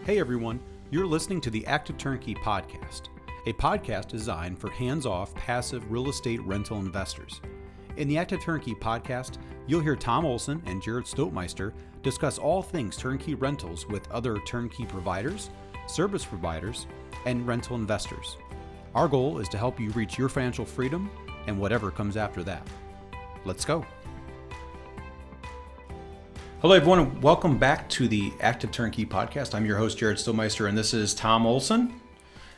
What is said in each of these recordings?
Hey everyone, you're listening to the Active Turnkey podcast, a podcast designed for hands-off, passive real estate rental investors. In the Active Turnkey podcast, you'll hear Tom Olson and Jarrod Stotmeister discuss all things turnkey rentals with other turnkey providers, service providers, and rental investors. Our goal is to help you reach your financial freedom and whatever comes after that. Let's go. Hello, everyone, and welcome back to the Active Turnkey podcast. I'm your host, Jarrod Stotmeister, and this is Tom Olson.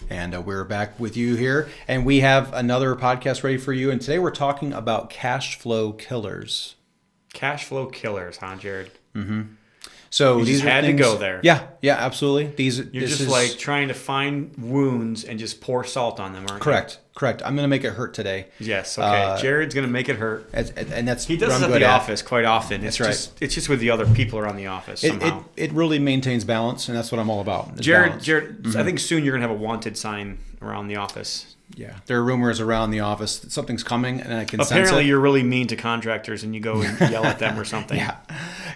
And we're back with you here. And we have another podcast ready for you. And today we're talking about cash flow killers. Cash flow killers, huh, Jarrod? Mm-hmm. So you these just had things, to go there. Yeah, absolutely. You're just like trying to find wounds and just pour salt on them, aren't correct. I'm going to make it hurt today. Yes, okay. Jarrod's going to make it hurt. And that's he does this at the office quite often. That's right. It's just with the other people around the office somehow. It really maintains balance, and that's what I'm all about. Jarrod, mm-hmm. I think soon you're going to have a wanted sign around the office. Yeah, there are rumors around the office that something's coming, and I can sense it. Apparently, you're really mean to contractors, and you go and yell at them or something. Yeah,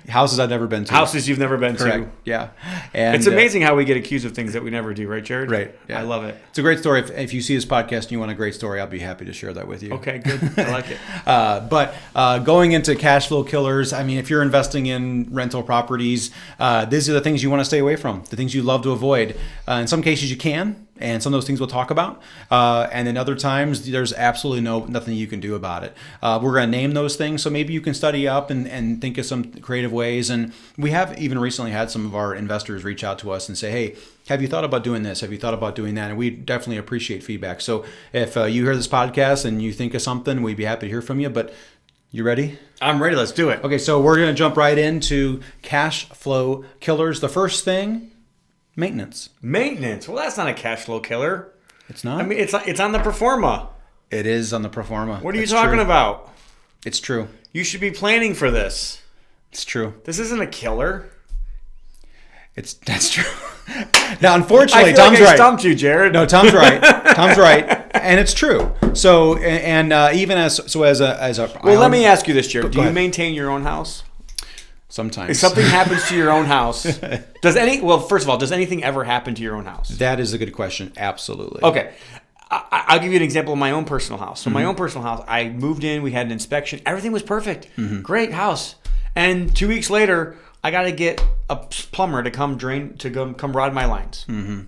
houses I've never been to. Houses you've never been to. Yeah, and it's amazing how we get accused of things that we never do, right, Jarrod? Right. Yeah. I love it. It's a great story. If you see this podcast and you want a great story, I'll be happy to share that with you. Okay, good. I like it. But going into cash flow killers, I mean, if you're investing in rental properties, these are the things you want to stay away from, the things you love to avoid. In some cases, you can. And some of those things we'll talk about. And then other times, there's absolutely nothing you can do about it. We're going to name those things. So maybe you can study up and think of some creative ways. And we have even recently had some of our investors reach out to us and say, hey, have you thought about doing this? Have you thought about doing that? And we definitely appreciate feedback. So if you hear this podcast and you think of something, we'd be happy to hear from you. But you ready? I'm ready. Let's do it. Okay, so we're going to jump right into cash flow killers. The first thing, maintenance. Well, that's not a cash flow killer. It's not? I mean, it's on the pro forma. It is on the pro forma. What are you talking about? It's true. You should be planning for this. It's true. This isn't a killer. That's true. Now, unfortunately, I feel Tom's like I right. stumped you, Jarrod. No, Tom's right. Tom's right, and it's true. So, and even as a. Well, let me ask you this, Jarrod. Do you maintain your own house? Sometimes. If something happens to your own house, first of all, does anything ever happen to your own house? That is a good question. Absolutely. Okay. I'll give you an example of my own personal house. So my own personal house, I moved in, we had an inspection, everything was perfect. Mm-hmm. Great house. And 2 weeks later, I got to get a plumber to come rod my lines. Mm-hmm.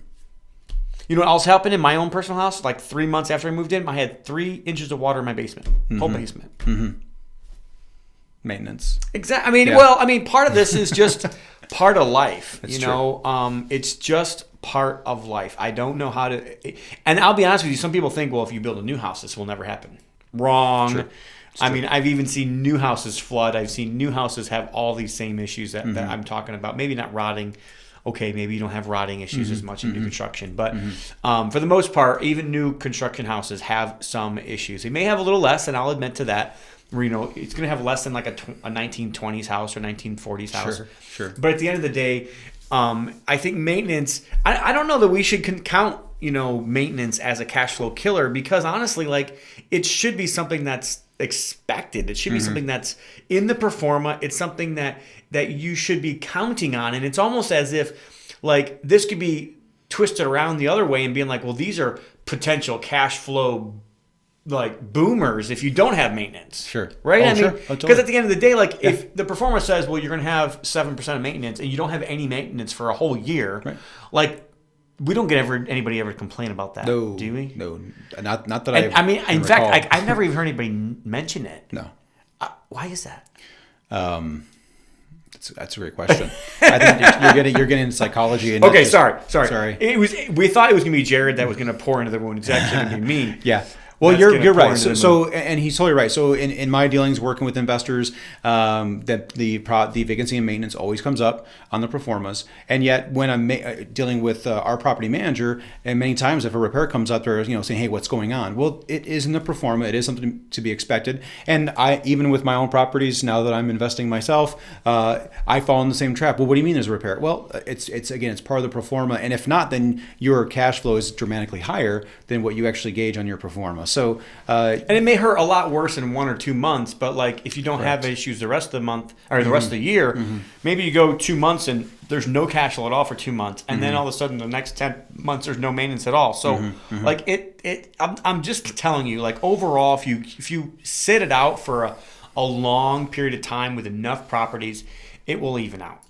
You know what else happened in my own personal house? Like 3 months after I moved in, I had 3 inches of water in my basement. Mm-hmm. Whole basement. Mm-hmm. Maintenance. Exactly. I mean, part of this is just part of life. That's true. It's just part of life. I don't know how to. And I'll be honest with you. Some people think, well, if you build a new house, this will never happen. Wrong. True. I mean, I've even seen new houses flood. I've seen new houses have all these same issues that I'm talking about. Maybe not rotting. Okay, maybe you don't have rotting issues as much in new construction. But for the most part, even new construction houses have some issues. They may have a little less, and I'll admit to that. Where, it's going to have less than like a 1920s house or 1940s house. Sure. But at the end of the day, I think maintenance, I don't know that we should count, maintenance as a cash flow killer, because honestly, like, it should be something that's expected. It should be something that's in the pro forma. It's something that you should be counting on. And it's almost as if, like, this could be twisted around the other way and being like, well, these are potential cash flow like boomers if you don't have maintenance. Sure. Right? Oh, I mean, sure. because at the end of the day, like, if the performer says, well, you're going to have 7% of maintenance and you don't have any maintenance for a whole year, right. Like, we don't get anybody ever complain about that. No. Do we? No. Not that I mean, in fact, I've never even heard anybody mention it. No. Why is that? That's a great question. I think you're getting into psychology. And okay, sorry. We thought it was going to be Jarrod that was going to pour into the wound. It's actually going to be me. Yeah. Well, you're right. So, and he's totally right. So, in my dealings working with investors, that the vacancy and maintenance always comes up on the pro formas. And yet, when I'm dealing with our property manager, and many times if a repair comes up, they're saying, "Hey, what's going on?" Well, it is in the pro forma. It is something to be expected. And I, even with my own properties, now that I'm investing myself, I fall in the same trap. Well, what do you mean there's a repair? Well, it's part of the pro forma. And if not, then your cash flow is dramatically higher than what you actually gauge on your pro forma. So, and it may hurt a lot worse in 1 or 2 months, but like if you don't have issues the rest of the month or the rest of the year, maybe you go 2 months and there's no cash flow at all for 2 months, and then all of a sudden the next 10 months there's no maintenance at all. So like I'm just telling you, like overall, if you sit it out for a long period of time with enough properties, it will even out.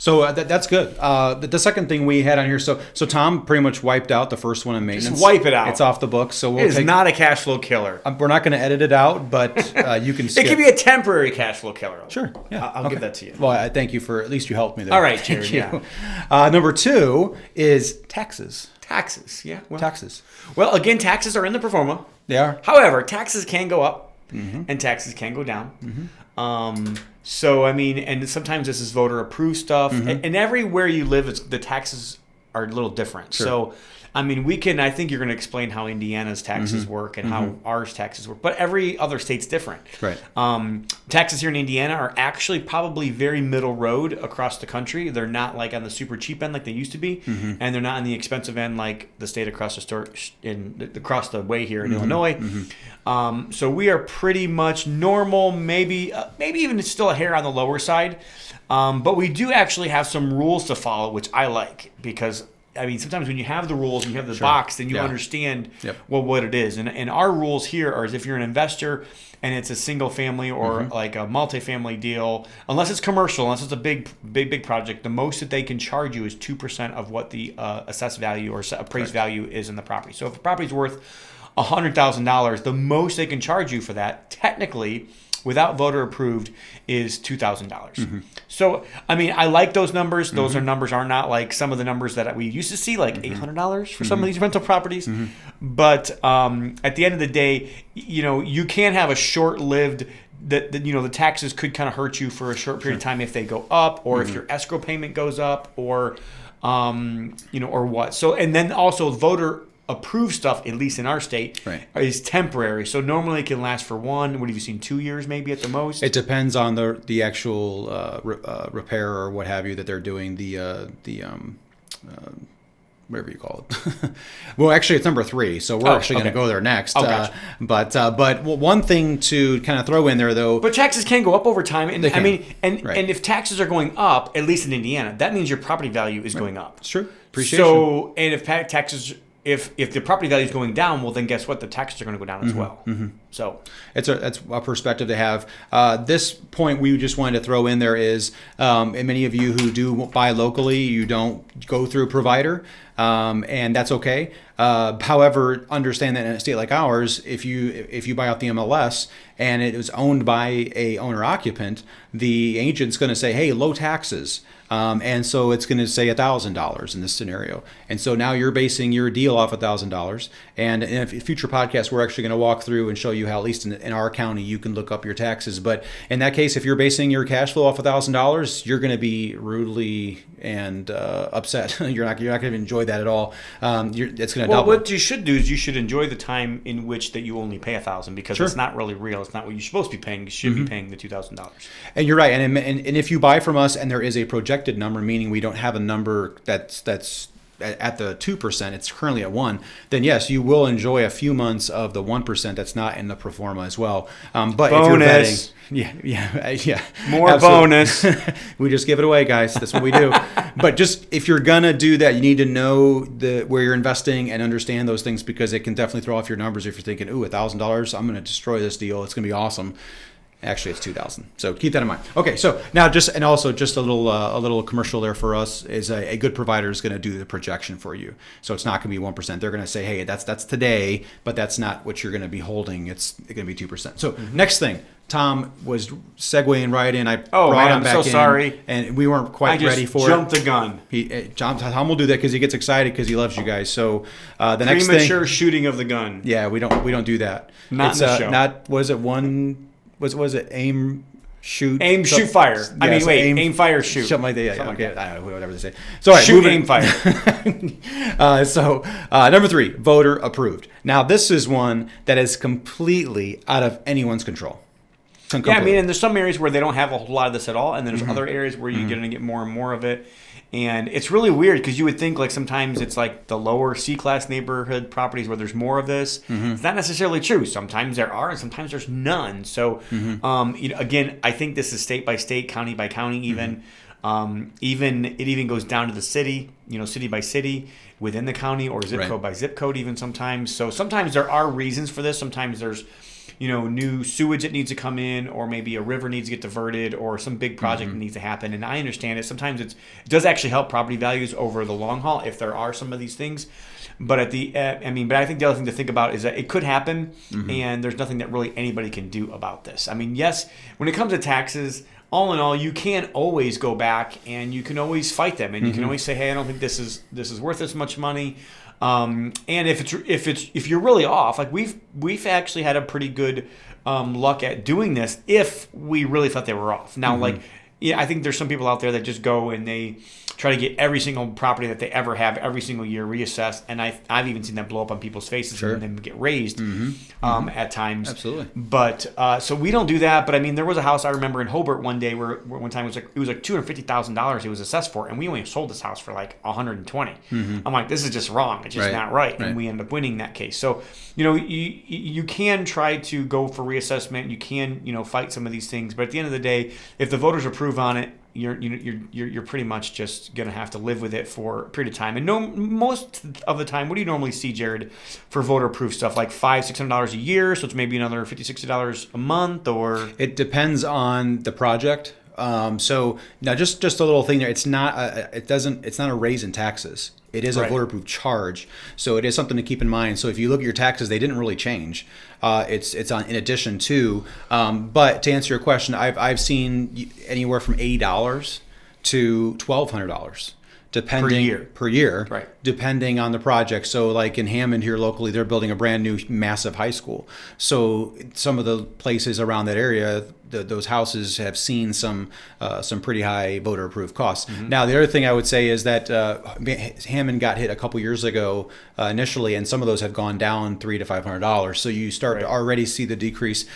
So that's good. The second thing we had on here, so Tom pretty much wiped out the first one in maintenance. Just wipe it out. It's off the books. So we'll It is not a cash flow killer. We're not going to edit it out, but you can skip. It could be a temporary cash flow killer. Sure. Yeah. I'll give that to you. Well, I thank you for, at least you helped me there. All right, Thank Jarrod, you. Number 2 is taxes. Taxes, yeah. Well, Taxes. Well, again, taxes are in the pro forma. They are. However, taxes can go up and taxes can go down. So, I mean, and sometimes this is voter approved stuff. And everywhere you live, the taxes are a little different. Sure. So, I mean, I think you're going to explain how Indiana's taxes work and how ours taxes work. But every other state's different. Right. Taxes here in Indiana are actually probably very middle road across the country. They're not like on the super cheap end like they used to be. And they're not on the expensive end like the state across across the way here in Illinois. So we are pretty much normal, maybe even still a hair on the lower side. But we do actually have some rules to follow, which I like, because I mean, sometimes when you have the rules and you have the box, then you understand what it is. And our rules here are, if you're an investor and it's a single family or like a multifamily deal, unless it's commercial, unless it's a big project, the most that they can charge you is 2% of what the assessed value or appraised value is in the property. So if a property's worth $100,000, the most they can charge you for that, technically, without voter approved, is $2,000. So, I mean, I like those numbers. Those are not like some of the numbers that we used to see, like $800 for some of these rental properties. But at the end of the day, you can have a short-lived the taxes could kind of hurt you for a short period of time if they go up, or if your escrow payment goes up, or or what. So, and then also voter approved stuff, at least in our state, is temporary. So normally it can last for what have you seen, 2 years maybe at the most? It depends on the actual repair or what have you that they're doing, whatever you call it. Well, actually, it's number 3, so we're actually going to go there next. Gotcha. But one thing to kind of throw in there, though. But taxes can go up over time, and I mean, and Right. if taxes are going up, at least in Indiana, that means your property value is going up. It's true. Appreciation. So, and if taxes. If the property value is going down, well, then guess what? The taxes are going to go down as well. So that's a perspective to have. This point we just wanted to throw in there is, and many of you who do buy locally, you don't go through a provider, and that's okay. However, understand that in a state like ours, if you buy out the MLS and it was owned by a owner occupant, the agent's going to say, hey, low taxes. And so it's going to say $1,000 in this scenario. And so now you're basing your deal off $1,000. And in a future podcast, we're actually going to walk through and show you how, at least in our county, you can look up your taxes. But in that case, if you're basing your cash flow off $1,000, you're going to be rudely and upset. You're not going to enjoy that at all. It's going to double. What you should do is you should enjoy the time in which that you only pay $1,000, because it's not really real. It's not what you're supposed to be paying. You should be paying the $2,000. And you're right. And if you buy from us and there is a projected number, meaning we don't have a number that's at the 2%, it's currently at 1%, then yes, you will enjoy a few months of the 1% that's not in the pro forma as well. But bonus. If you're betting, yeah, more absolutely. bonus. We just give it away, guys. That's what we do. But just if you're gonna do that, you need to know where you're investing and understand those things, because it can definitely throw off your numbers if you're thinking, ooh, $1,000, I'm gonna destroy this deal. It's gonna be awesome. Actually, it's $2,000. So keep that in mind. Okay, so now also a little commercial there for us is a good provider is going to do the projection for you. So it's not going to be 1%. They're going to say, hey, that's today, but that's not what you're going to be holding. It's going to be 2%. So next thing, Tom was segueing right in. I brought him back in. I'm so sorry. And we weren't quite ready for it. I just jumped the gun. Tom will do that because he gets excited because he loves you guys. So the next thing. Premature shooting of the gun. Yeah, we don't do that. Not in the show. Was it aim, shoot? Aim, shoot, fire. Yes, aim, fire, shoot. Something like that. Yeah, Something okay. like that. I don't know, whatever they say. So, all right, shoot, aim, fire. Number 3, voter approved. Now, this is one that is completely out of anyone's control. Yeah, I mean, and there's some areas where they don't have a whole lot of this at all, and there's other areas where you're going to get more and more of it. And it's really weird because you would think like sometimes it's like the lower C-class neighborhood properties where there's more of this. It's not necessarily true. Sometimes there are, and sometimes there's none. So, again, I think this is state by state, county by county, even. It even goes down to the city, city by city within the county, or zip code by zip code, even sometimes. So sometimes there are reasons for this. Sometimes there's new sewage that needs to come in, or maybe a river needs to get diverted, or some big project that needs to happen. And I understand it. Sometimes it does actually help property values over the long haul if there are some of these things. But I think the other thing to think about is that it could happen, and there's nothing that really anybody can do about this. I mean, yes, when it comes to taxes, all in all, you can always go back and you can always fight them, and you can always say, "Hey, I don't think this is worth this much money." And if you're really off, like we've actually had a pretty good luck at doing this if we really thought they were off. Now, I think there's some people out there that just go and they try to get every single property that they ever have every single year reassessed, and I've even seen that blow up on people's faces and then get raised at times. Absolutely. But so we don't do that. But I mean, there was a house I remember in Hobart one day where one time it was like $250,000 it was assessed for, and we only sold this house for like $120. I'm like, this is just wrong. It's just not right, and we ended up winning that case. So you can try to go for reassessment. You can fight some of these things, but at the end of the day, if the voters approve on it, you're pretty much just gonna have to live with it for a period of time. And most of the time, what do you normally see, Jarrod, for voter-approved stuff? Like $500-$600 a year, so it's maybe another $50-$60 a month, or it depends on the project. So now, just a little thing there. It's not a raise in taxes. It is a voter-approved charge, so it is something to keep in mind. So if you look at your taxes, they didn't really change. It's on in addition to. But to answer your question, I've seen anywhere from $80 to $1,200. Depending per year, depending on the project. So like in Hammond here locally, they're building a brand new massive high school. So some of the places around that area, those houses have seen some pretty high voter approved costs. Now, the other thing I would say is that Hammond got hit a couple years ago initially, and some of those have gone down $300 to $500. So you start to already see the decrease.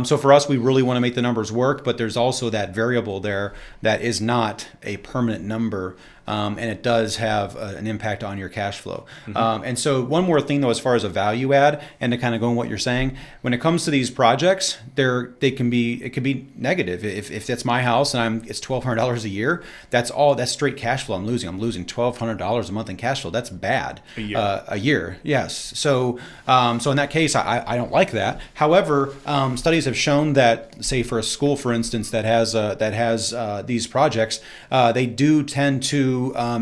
So for us, we really want to make the numbers work, but there's also that variable there that is not a permanent number. And it does have an impact on your cash flow. And so one more thing, though, as far as a value add, and to kind of go on what you're saying, when it comes to these projects, it can be negative. If that's my house and it's $1,200 a year, that's straight cash flow I'm losing. I'm losing $1,200 a month in cash flow. That's bad. A year, yes. So in that case, I don't like that. However, studies have shown that, say for a school, for instance, that has these projects, they do tend to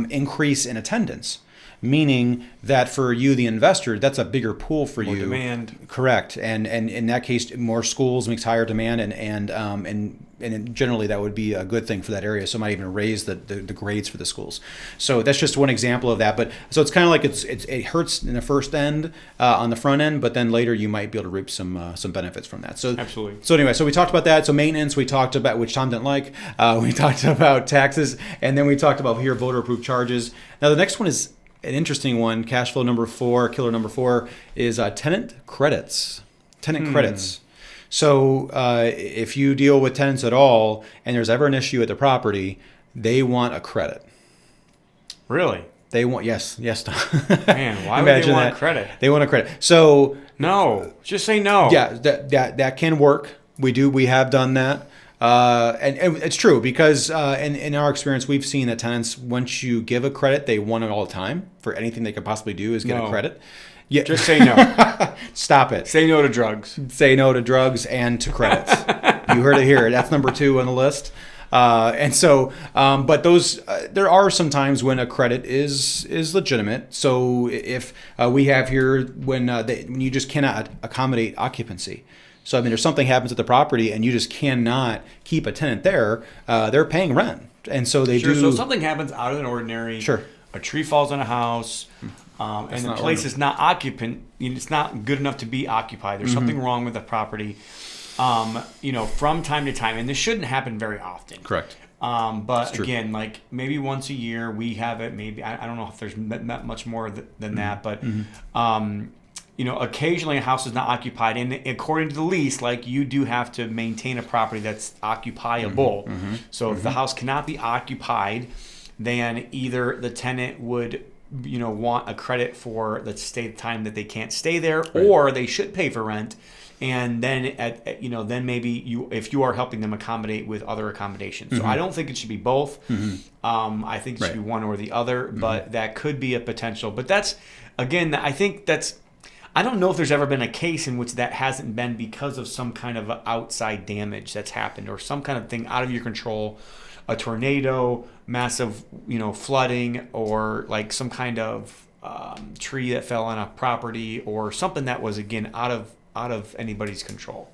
increase in attendance, meaning that for you, the investor, that's a bigger pool for more you. Demand. Correct, and in that case, more schools makes higher demand, and generally that would be a good thing for that area. So it might even raise the grades for the schools. So that's just one example of that. But so it's kind of like it hurts in the first end, on the front end, but then later you might be able to reap some benefits from that. So absolutely. So anyway, so we talked about that. So maintenance, we talked about, which Tom didn't like. We talked about taxes, and then we talked about here voter approved charges. Now the next one is an interesting one. Cash flow number 4, killer number 4 is tenant credits. Tenant credits. So if you deal with tenants at all and there's ever an issue at the property, they want a credit. Really? They want, yes, Tom. Man, why would they want a credit? They want a credit. So no, just say no. Yeah, that can work. We have done that. And it's true because in our experience, we've seen that tenants, once you give a credit, they want it all the time. For anything they could possibly do is get a credit. Yeah. Just say no. Stop it. Say no to drugs. Say no to drugs and to credits. You heard it here. That's number 2 on the list. And so, but those, there are some times when a credit is legitimate. So if we have here when you just cannot accommodate occupancy. So I mean, if something happens at the property and you just cannot keep a tenant there, they're paying rent, and so they do. So if something happens out of the ordinary. Sure. A tree falls on a house, and the place is not occupant. It's not good enough to be occupied. There's something wrong with the property. From time to time, and this shouldn't happen very often. Correct. But again, like maybe once a year we have it. Maybe I don't know if there's not much more than that, but. Occasionally a house is not occupied, and according to the lease, like you do have to maintain a property that's occupiable. So if the house cannot be occupied, then either the tenant would want a credit for the time that they can't stay there, or they should pay for rent. And then then maybe if you are helping them accommodate with other accommodations. So I don't think it should be both. I think it should be one or the other, but that could be a potential. But that's, again, I think I don't know if there's ever been a case in which that hasn't been because of some kind of outside damage that's happened, or some kind of thing out of your control, a tornado, massive, flooding, or like some kind of tree that fell on a property, or something that was, again, out of anybody's control.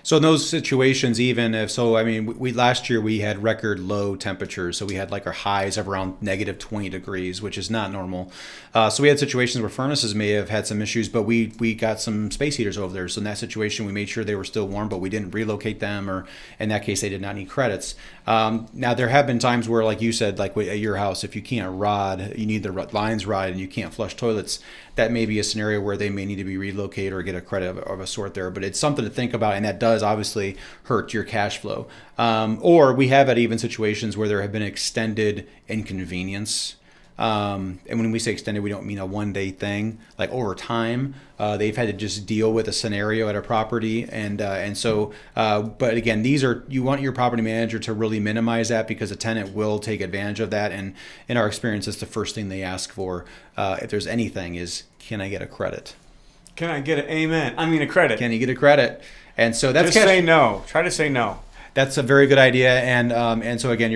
So in those situations, even if we last year we had record low temperatures, so we had like our highs of around negative 20 degrees, which is not normal. So we had situations where furnaces may have had some issues, but we got some space heaters over there. So in that situation, we made sure they were still warm, but we didn't relocate them, or in that case, they did not need credits. Now there have been times where, like you said, like at your house, if you can't rod, you need the lines rod, and you can't flush toilets, that may be a scenario where they may need to be relocated or get a credit of a sort there. But it's something to think about, and that does obviously hurt your cash flow. Or we have had even situations where there have been extended inconvenience. And when we say extended, we don't mean a one-day thing. Like over time, they've had to just deal with a scenario at a property, and so. But again, you want your property manager to really minimize that, because a tenant will take advantage of that. And in our experience, it's the first thing they ask for, if there's anything, is, can I get a credit? Can I get a credit? Can you get a credit? And so that's just say no. Try to say no. That's a very good idea, and so again,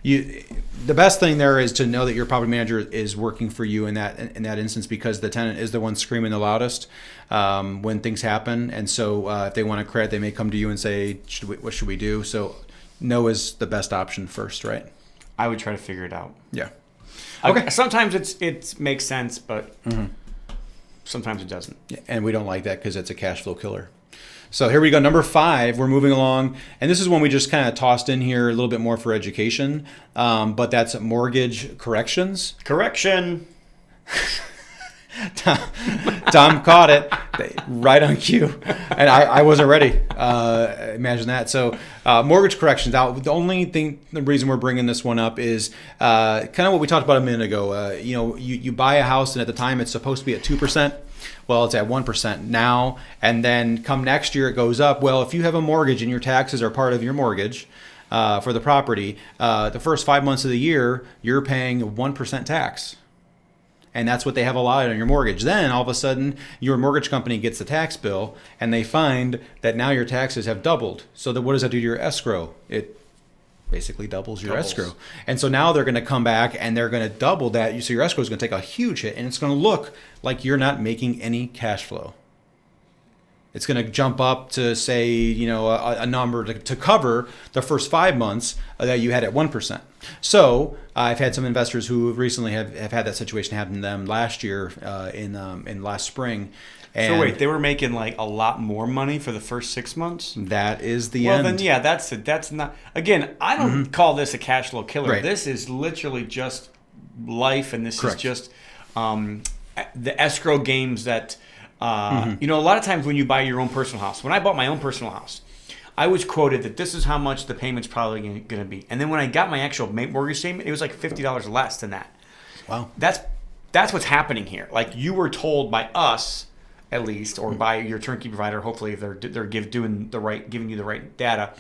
the best thing there is to know that your property manager is working for you in that instance, because the tenant is the one screaming the loudest when things happen. And so if they want a credit, they may come to you and say, what should we do? So no is the best option first, right? I would try to figure it out. Yeah. Okay. Sometimes it makes sense, but sometimes it doesn't. Yeah, and we don't like that because it's a cash flow killer. So here we go. Number 5, we're moving along. And this is one we just kind of tossed in here a little bit more for education. But that's mortgage corrections. Correction. Tom caught it right on cue. And I wasn't ready. Imagine that. So mortgage corrections. Now, the reason we're bringing this one up is kind of what we talked about a minute ago. You buy a house, and at the time it's supposed to be at 2%. Well, it's at 1% now, and then come next year it goes up. Well, if you have a mortgage and your taxes are part of your mortgage for the property, the first 5 months of the year, you're paying 1% tax. And that's what they have allotted on your mortgage. Then all of a sudden, your mortgage company gets the tax bill, and they find that now your taxes have doubled. So what does that do to your escrow? It basically doubles your escrow. And so now they're going to come back and they're going to double that. So your escrow is going to take a huge hit, and it's going to look like you're not making any cash flow. It's going to jump up to, say, a number to cover the first 5 months that you had at 1%. So I've had some investors who recently have had that situation happen to them last year in last spring. And so wait, they were making like a lot more money for the first 6 months? That is the end. Well, then, yeah, that's not... Again, I don't call this a cash flow killer. Right. This is literally just life, and this Correct. is just the escrow games that... a lot of times when you buy your own personal house... When I bought my own personal house, I was quoted that this is how much the payment's probably going to be. And then when I got my actual mortgage statement, it was like $50 less than that. Wow. That's what's happening here. Like, you were told by us... at least, or by your turnkey provider, hopefully if they're giving you the right data,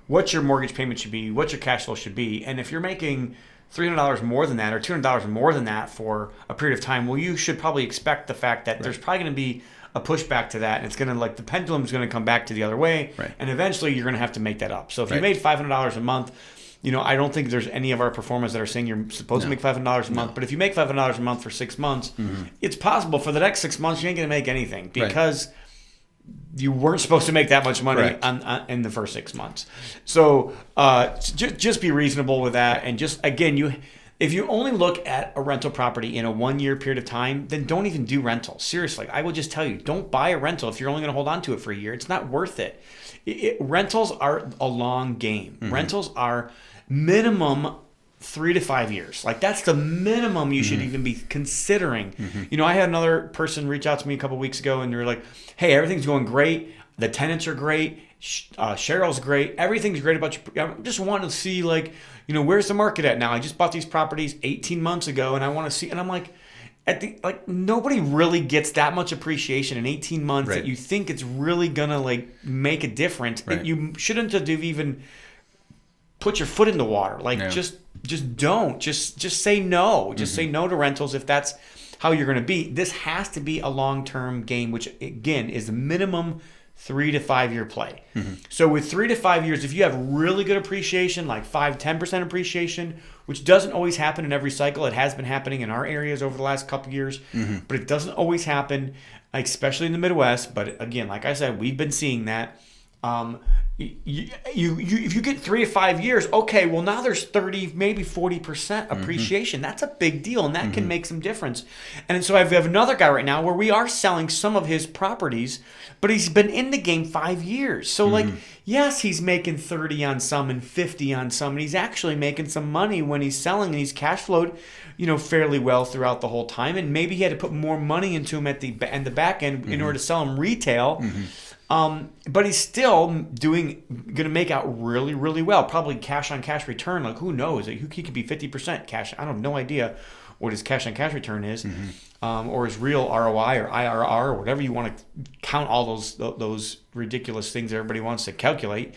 what your mortgage payment should be, what your cash flow should be. And if you're making $300 more than that, or $200 more than that for a period of time, well, you should probably expect the fact that there's probably going to be a pushback to that, and it's going to, the pendulum's going to come back to the other way, and eventually you're going to have to make that up. So if you made $500 a month, I don't think there's any of our performers that are saying you're supposed to make $500 a month. But if you make $500 a month for 6 months, it's possible for the next 6 months you ain't going to make anything, because you weren't supposed to make that much money in the first 6 months. So just be reasonable with that. And just, again, if you only look at a rental property in a 1 year period of time, then don't even do rentals. Seriously, I will just tell you, don't buy a rental if you're only going to hold on to it for a year. It's not worth it. Rentals are a long game. Rentals are minimum 3 to 5 years. Like, that's the minimum you should even be considering. I had another person reach out to me a couple weeks ago, and they're like, hey, everything's going great. The tenants are great. Cheryl's great. Everything's great about you. I just want to see, where's the market at now? I just bought these properties 18 months ago and I want to see, and I'm like, nobody really gets that much appreciation in 18 months that you think it's really gonna like make a difference. Right. You shouldn't have even put your foot in the water. Just don't. Just say no. Just say no to rentals if that's how you're gonna be. This has to be a long-term game, which again is the minimum 3 to 5 year play. So with 3 to 5 years, if you have really good appreciation, like 5-10% appreciation, which doesn't always happen in every cycle, it has been happening in our areas over the last couple years, but it doesn't always happen, especially in the Midwest. But again, like I said, we've been seeing that. If you get 3 to 5 years, okay, well now there's 30, maybe 40% appreciation. That's a big deal, and that can make some difference. And so I have another guy right now where we are selling some of his properties, but he's been in the game 5 years. So yes, he's making 30 on some and 50 on some, and he's actually making some money when he's selling, and he's cash flowed, fairly well throughout the whole time. And maybe he had to put more money into him at the back end in order to sell him retail. But he's still going to make out really, really well. Probably cash on cash return. Like, who knows? He could be 50% cash. I have no idea what his cash on cash return is, or his real ROI or IRR or whatever you want to count all those ridiculous things everybody wants to calculate.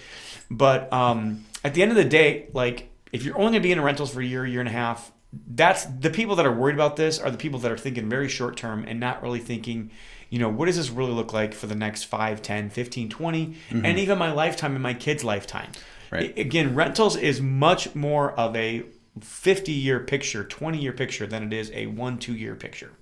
But at the end of the day, like if you're only going to be in rentals for a year and a half, that's the people that are worried about this are the people that are thinking very short term and not really thinking, what does this really look like for the next 5, 10, 15, 20, and even my lifetime and my kids' lifetime. Right. Again, rentals is much more of a 50-year picture, 20-year picture than it is a 1-2 year picture.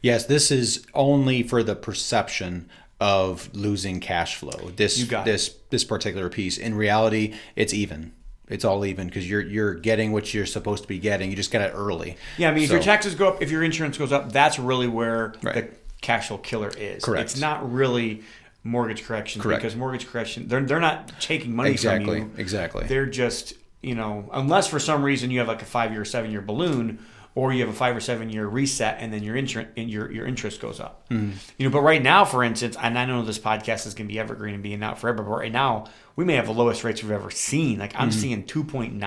Yes, this is only for the perception of losing cash flow. This particular piece. In reality, it's even. It's all even because you're getting what you're supposed to be getting. You just get it early. Yeah, if your taxes go up, if your insurance goes up, that's really where the cash flow killer is. Correct. It's not really mortgage corrections because mortgage correction they're not taking money from you. Exactly. They're just unless for some reason you have like a 5-year or 7-year balloon, or you have a 5 or 7 year reset, and then your interest goes up. But right now, for instance, and I know this podcast is going to be evergreen and being out forever, but right now we may have the lowest rates we've ever seen. Like I'm seeing 2.9%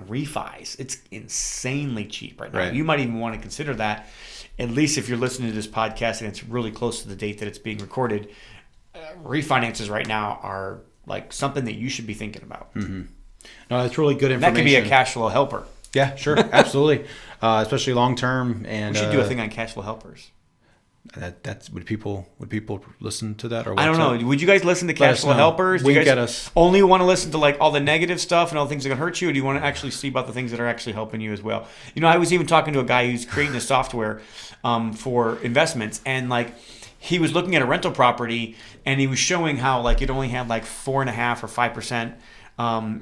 refis. It's insanely cheap right now. Right. You might even want to consider that, at least if you're listening to this podcast and it's really close to the date that it's being recorded. Refinances right now are like something that you should be thinking about. No, that's really good information. That could be a cash flow helper. Yeah, sure, absolutely, especially long term. And we should do a thing on cash flow helpers. That's would people listen to that or I don't know. Would you guys listen to cash flow helpers? Do you guys at us. Only want to listen to like all the negative stuff and all the things that can hurt you, or do you want to actually see about the things that are actually helping you as well? I was even talking to a guy who's creating a software for investments, and like he was looking at a rental property and he was showing how like it only had like 4.5 or 5%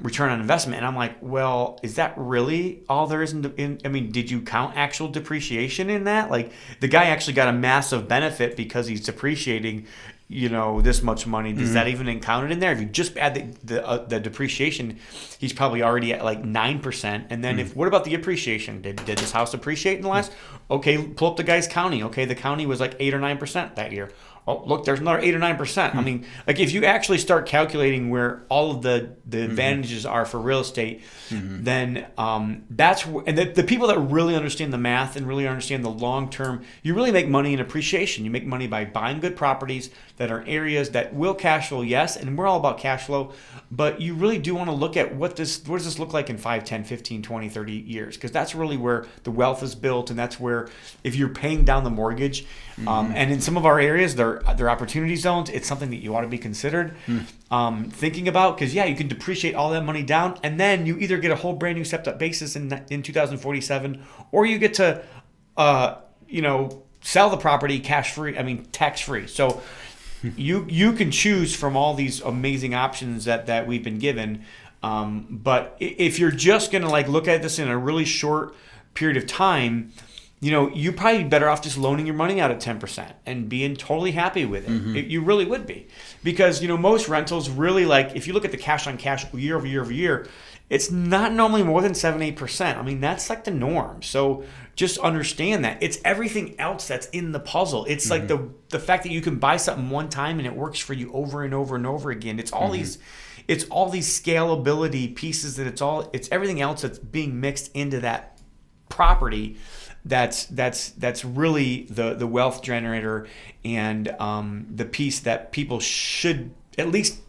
return on investment, and I'm like, well, is that really all there is did you count actual depreciation in that? Like the guy actually got a massive benefit because he's depreciating this much money. Does that even count it in there? If you just add the depreciation, he's probably already at like 9%. And then what about the appreciation? Did this house appreciate in the last? Okay, pull up the guy's county. Okay, the county was like 8 or 9% that year. Oh, look, there's another 8 or 9%. I mean, like if you actually start calculating where all of the advantages are for real estate, then that's and the people that really understand the math and really understand the long term, you really make money in appreciation. You make money by buying good properties that are areas that will cash flow, yes, and we're all about cash flow, but you really do want to look at what does this look like in 5, 10, 15, 20, 30 years, because that's really where the wealth is built, and that's where if you're paying down the mortgage, and in some of our areas, they're opportunity zones. It's something that you ought to be considered thinking about, because you can depreciate all that money down, and then you either get a whole brand new stepped up basis in 2047, or you get to sell the property tax free. So you can choose from all these amazing options that we've been given. But if you're just gonna like look at this in a really short period of time, you're probably better off just loaning your money out at 10% and being totally happy with it. You really would be, because most rentals really, like if you look at the cash on cash year over year over year, it's not normally more than 7-8%. I mean, that's like the norm. So just understand that it's everything else that's in the puzzle. It's like the fact that you can buy something one time and it works for you over and over and over again. It's all these. it's all these scalability pieces that it's everything else that's being mixed into that property. That's really the wealth generator and the piece that people should at least.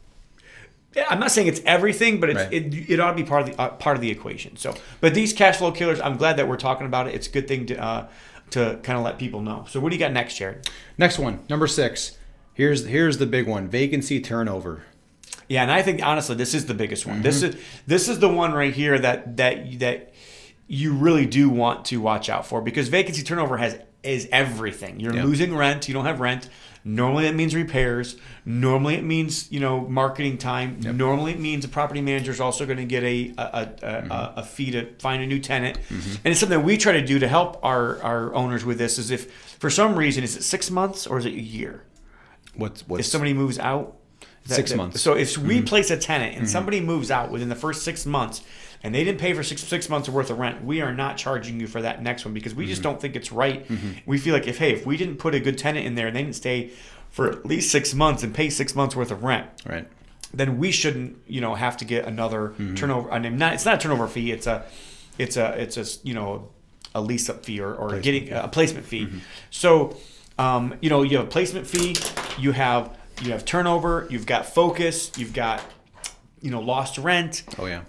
I'm not saying it's everything, but it ought to be part of the equation. So, but these cash flow killers, I'm glad that we're talking about it. It's a good thing to kind of let people know. So, what do you got next, Jarrod? Next one, number 6. Here's the big one: vacancy turnover. Yeah, and I think honestly, this is the biggest one. This is the one right here that you really do want to watch out for, because vacancy turnover is everything. You're losing rent. You don't have rent. Normally it means repairs. Normally it means marketing time. Yep. Normally it means a property manager is also going to get a fee to find a new tenant. And it's something we try to do to help our owners with this. Is if for some reason, is it 6 months or is it a year? If somebody moves out? 6 months. So if we place a tenant and somebody moves out within the first 6 months and they didn't pay for six months worth of rent, we are not charging you for that next one, because we just don't think it's right. We feel like if we didn't put a good tenant in there and they didn't stay for at least 6 months and pay 6 months worth of rent, right, then we shouldn't have to get another turnover. I mean, it's not a turnover fee. It's a a lease up fee or getting a placement fee. So you have a placement fee, you have turnover, you've got focus, you've got lost rent. Oh yeah.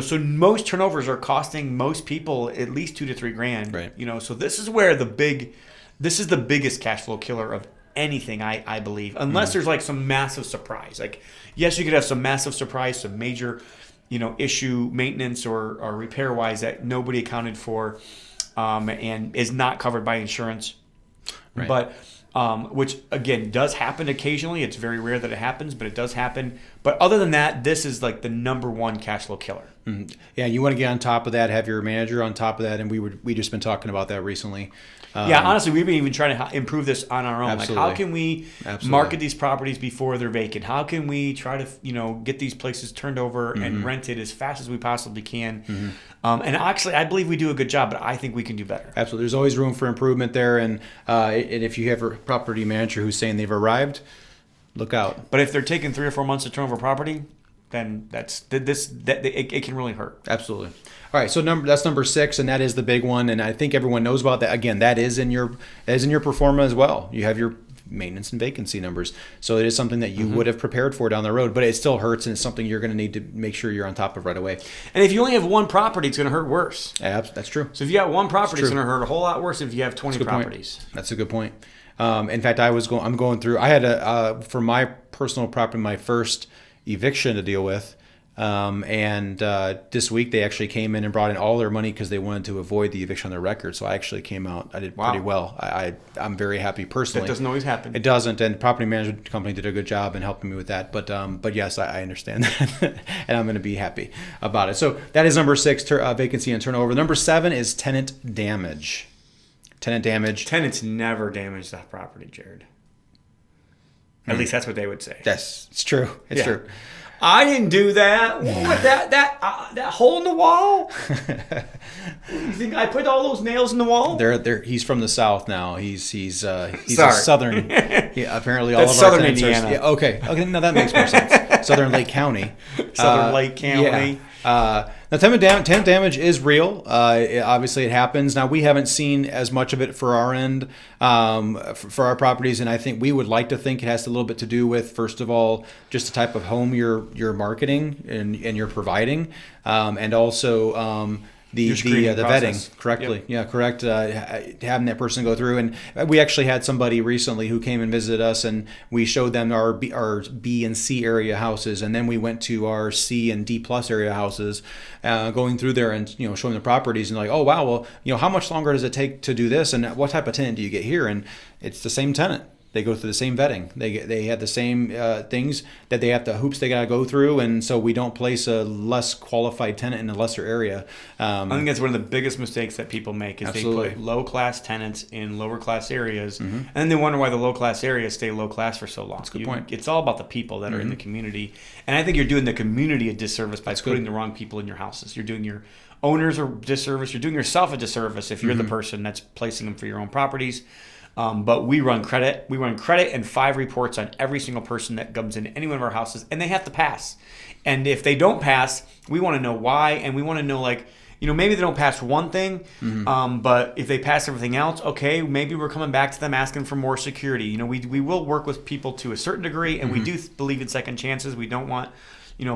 So most turnovers are costing most people at least $2,000 to $3,000. Right. So this is where this is the biggest cash flow killer of anything, I believe, unless there's like some massive surprise. Like, yes, you could have some massive surprise, some major, issue maintenance or repair wise that nobody accounted for, and is not covered by insurance. Right. But which again does happen occasionally. It's very rare that it happens, but it does happen. But other than that, this is like the number one cash flow killer. Yeah, you want to get on top of that, have your manager on top of that, and we just been talking about that recently. Honestly, we've been even trying to improve this on our own. Absolutely. Like, how can we market these properties before they're vacant? How can we try to get these places turned over and rented as fast as we possibly can? And actually, I believe we do a good job, but I think we can do better. Absolutely, there's always room for improvement there, and if you have a property manager who's saying they've arrived, look out. But if they're taking 3 or 4 months to turn over property, then it can really hurt. Absolutely. All right, so that's number 6, and that is the big one, and I think everyone knows about that. Again, that is in your pro forma as well. You have your maintenance and vacancy numbers, so it is something that you would have prepared for down the road, but it still hurts, and it's something you're going to need to make sure you're on top of right away. And if you only have one property, it's going to hurt worse. That's true. So if you got one property, it's going to hurt a whole lot worse if you have 20 properties. That's a good point. In fact, I'm going through. I had for my personal property, my first eviction to deal with. And this week they actually came in and brought in all their money because they wanted to avoid the eviction on their record. So I actually came out. I did pretty well. I'm very happy personally. That doesn't always happen. It doesn't, and the property management company did a good job in helping me with that. But yes, I understand that, and I'm going to be happy about it. So that is number 6, vacancy and turnover. Number 7 is tenant damage. Tenant damage. Tenants never damage that property, Jarrod. At least that's what they would say. It's true. It's true. I didn't do that. What, that hole in the wall? You think I put all those nails in the wall? He's from the South now. He's a Southern. Apparently, all that's of our Southern tenants Indiana. Okay. No, that makes more sense. Southern Lake County. Southern Lake County. Yeah. Now, tenant damage is real. Obviously, it happens. Now, we haven't seen as much of it for our end, for our properties, and I think we would like to think it has a little bit to do with, first of all, just the type of home you're marketing and you're providing, and also the vetting correctly. Yep. Yeah, correct. Having that person go through, and we actually had somebody recently who came and visited us, and we showed them our B and C area houses, and then we went to our C and D plus area houses, going through there and showing the properties, and like, oh wow, well how much longer does it take to do this, and what type of tenant do you get here? And it's the same tenant. They go through the same vetting. They have the same things that they have to hoops they got to go through, and so we don't place a less qualified tenant in a lesser area. I think that's one of the biggest mistakes that people make is Absolutely. They put low class tenants in lower class areas, and then they wonder why the low class areas stay low class for so long. That's a good point. It's all about the people that are in the community, and I think you're doing the community a disservice by putting the wrong people in your houses. You're doing your owners a disservice. You're doing yourself a disservice if you're the person that's placing them for your own properties. But we run credit. We run credit and 5 reports on every single person that comes into any one of our houses, and they have to pass. And if they don't pass, we want to know why, and we want to know, like, maybe they don't pass one thing, but if they pass everything else, okay, maybe we're coming back to them asking for more security. We will work with people to a certain degree, and we do believe in second chances. We don't want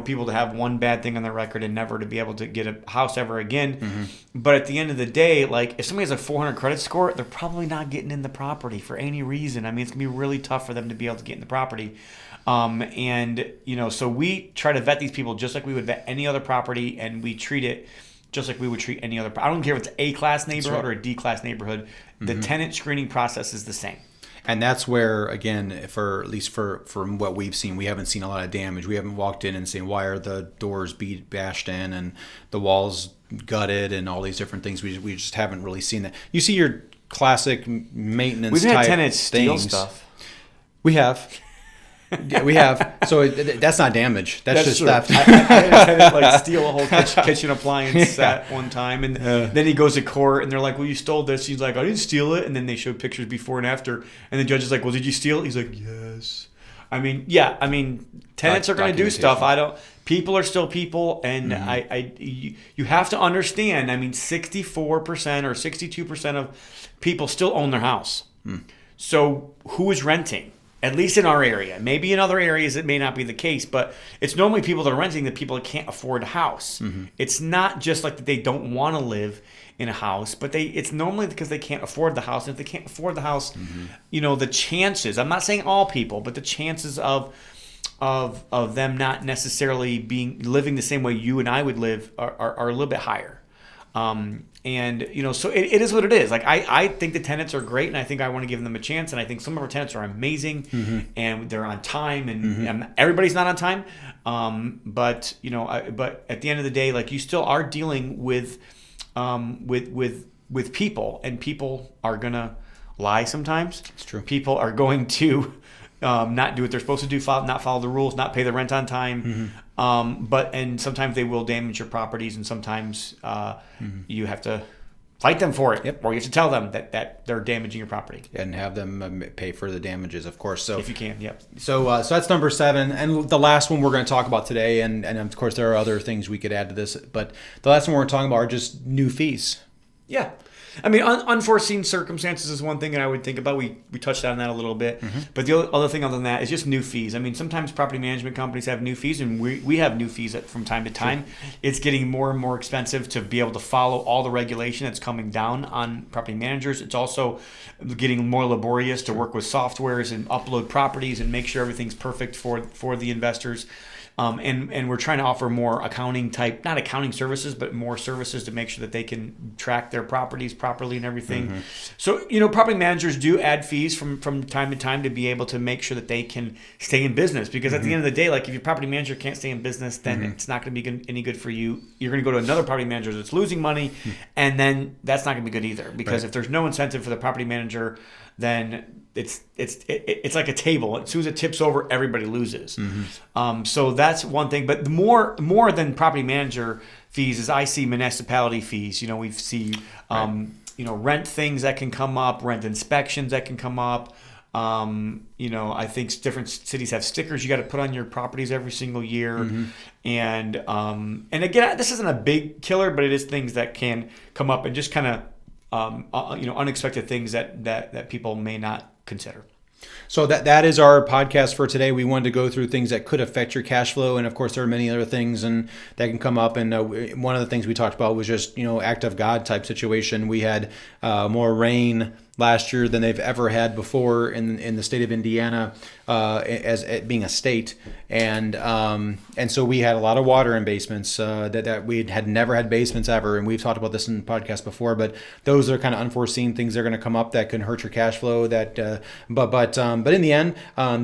people to have one bad thing on their record and never to be able to get a house ever again. But at the end of the day, like, if somebody has a 400 credit score, they're probably not getting in the property for any reason. I mean, it's gonna be really tough for them to be able to get in the property. So we try to vet these people just like we would vet any other property, and we treat it just like we would treat any other. I don't care if it's an A-class neighborhood or a D-class neighborhood. The tenant screening process is the same. And that's where, again, at least from what we've seen, we haven't seen a lot of damage. We haven't walked in and seen, why are the doors bashed in and the walls gutted and all these different things. We just haven't really seen that. You see your classic maintenance We've type had tenants steal things. stuff. We have. Yeah, we have. So that's not damage. That's just true. theft. I had a tenant like steal a whole kitchen appliance set one time, and then he goes to court, and they're like, "Well, you stole this." He's like, "I didn't steal it." And then they showed pictures before and after, and the judge is like, "Well, did you steal it?" He's like, "Yes." Tenants are going to do stuff. People are still people, and you have to understand. 64% or 62% of people still own their house. So who is renting? At least in our area. Maybe in other areas it may not be the case, but it's normally people that are renting the people that can't afford a house. It's not just like that they don't want to live in a house, but it's normally because they can't afford the house. And if they can't afford the house, the chances, I'm not saying all people, but the chances of them not necessarily living the same way you and I would live are a little bit higher. So it is what it is. Like, I think the tenants are great, and I think I want to give them a chance, and I think some of our tenants are amazing, and they're on time, and everybody's not on time. But at the end of the day, like, you still are dealing with people, and people are gonna lie sometimes. It's true. People are going to not do what they're supposed to do, not follow the rules, not pay the rent on time. And sometimes they will damage your properties, and sometimes you have to fight them for it, or you have to tell them that they're damaging your property, and have them pay for the damages, of course. So if you can, yep. So that's number 7, and the last one we're going to talk about today, and of course there are other things we could add to this, but the last one we're talking about are just new fees. Yeah. Unforeseen circumstances is one thing that I would think about. We touched on that a little bit. But the other thing other than that is just new fees. Sometimes property management companies have new fees, and we have new fees from time to time. Sure. It's getting more and more expensive to be able to follow all the regulation that's coming down on property managers. It's also getting more laborious to work with softwares and upload properties and make sure everything's perfect for the investors. And we're trying to offer more not accounting services, but more services to make sure that they can track their properties properly and everything. So, property managers do add fees from time to time to be able to make sure that they can stay in business. Because at the end of the day, like, if your property manager can't stay in business, then it's not going to be any good for you. You're going to go to another property manager that's losing money, and then that's not going to be good either. Because if there's no incentive for the property manager, then it's like a table. As soon as it tips over, everybody loses. So that's one thing. But more than property manager fees is I see municipality fees. We see rent things that can come up, rent inspections that can come up. I think different cities have stickers you got to put on your properties every single year. And again, this isn't a big killer, but it is things that can come up and just kind of unexpected things that people may not consider. So that is our podcast for today. We wanted to go through things that could affect your cash flow, and of course there are many other things and that can come up. And one of the things we talked about was just act of God type situation. We had more rain last year than they've ever had before in the state of Indiana, as being a state, and so we had a lot of water in basements that we had never had basements ever, and we've talked about this in the podcast before. But those are kind of unforeseen things that are going to come up that can hurt your cash flow. But in the end,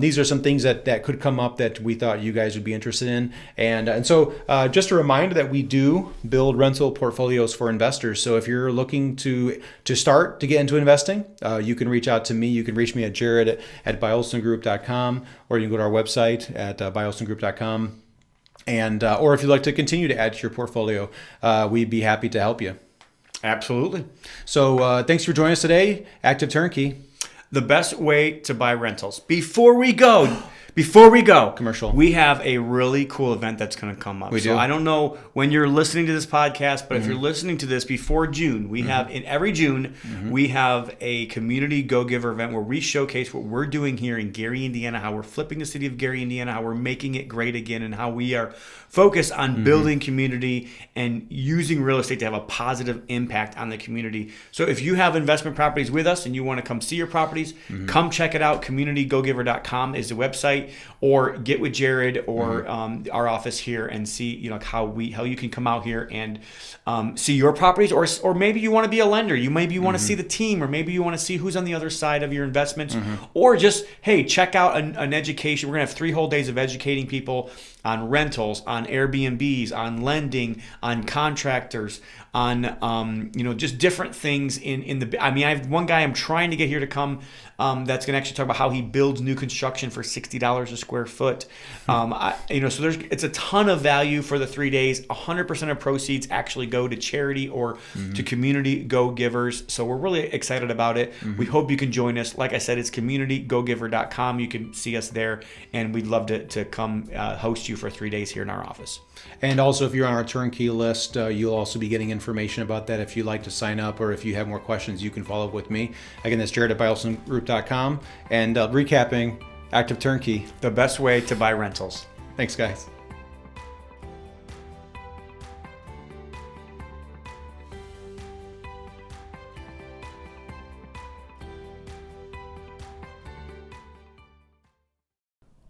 these are some things that could come up that we thought you guys would be interested in, and so just a reminder that we do build rental portfolios for investors. So if you're looking to start to get into investing, you can reach out to me. You can reach me at Jarrod at byolsongroup.com, or you can go to our website at byolsongroup.com. And or if you'd like to continue to add to your portfolio, we'd be happy to help you. Absolutely. So thanks for joining us today, Active Turnkey. The best way to buy rentals. Before we go, Commercial. we have a really cool event that's going to come up. We do. So I don't know when you're listening to this podcast, but if you're listening to this before June, we have in every June, we have a community go-giver event where we showcase what we're doing here in Gary, Indiana, how we're flipping the city of Gary, Indiana, how we're making it great again, and how we are focused on building community and using real estate to have a positive impact on the community. So if you have investment properties with us and you want to come see your properties, come check it out. CommunityGoGiver.com is the website, or get with Jarrod or our office here and see how you can come out here and see your properties, or maybe you want to be a lender. You want to see the team, or maybe you want to see who's on the other side of your investments, or just check out an education. We're gonna have 3 whole days of educating people on rentals, on Airbnbs, on lending, on contractors, on just different things in the. I have one guy I'm trying to get here to come that's going to actually talk about how he builds new construction for $60 a square foot. So it's a ton of value for the 3 days. 100% of proceeds actually go to charity or to community go-givers. So we're really excited about it. We hope you can join us. Like I said, it's communitygogiver.com. You can see us there, and we'd love to come host you for 3 days here in our office. And also, if you're on our Turnkey list, you'll also be getting information about that. If you'd like to sign up, or if you have more questions, you can follow up with me. Again, that's Jarrod at OlsonGroup.com. And recapping, Active Turnkey. The best way to buy rentals. Thanks, guys.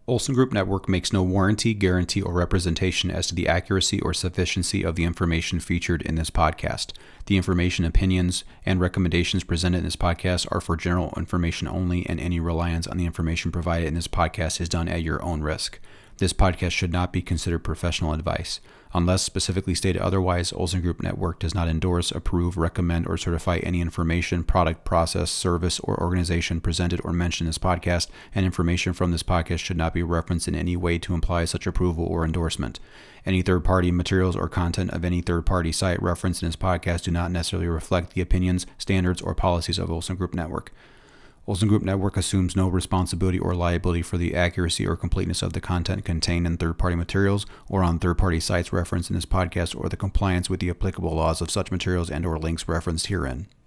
Olson Group Network makes no warranty, guarantee, or representation as to the accuracy or sufficiency of the information featured in this podcast. The information, opinions, and recommendations presented in this podcast are for general information only, and any reliance on the information provided in this podcast is done at your own risk. This podcast should not be considered professional advice. Unless specifically stated otherwise, Olson Group Network does not endorse, approve, recommend, or certify any information, product, process, service, or organization presented or mentioned in this podcast, and information from this podcast should not be referenced in any way to imply such approval or endorsement. Any third-party materials or content of any third-party site referenced in this podcast do not necessarily reflect the opinions, standards, or policies of Olson Group Network. Olson Group Network assumes no responsibility or liability for the accuracy or completeness of the content contained in third-party materials or on third-party sites referenced in this podcast, or the compliance with the applicable laws of such materials and/or links referenced herein.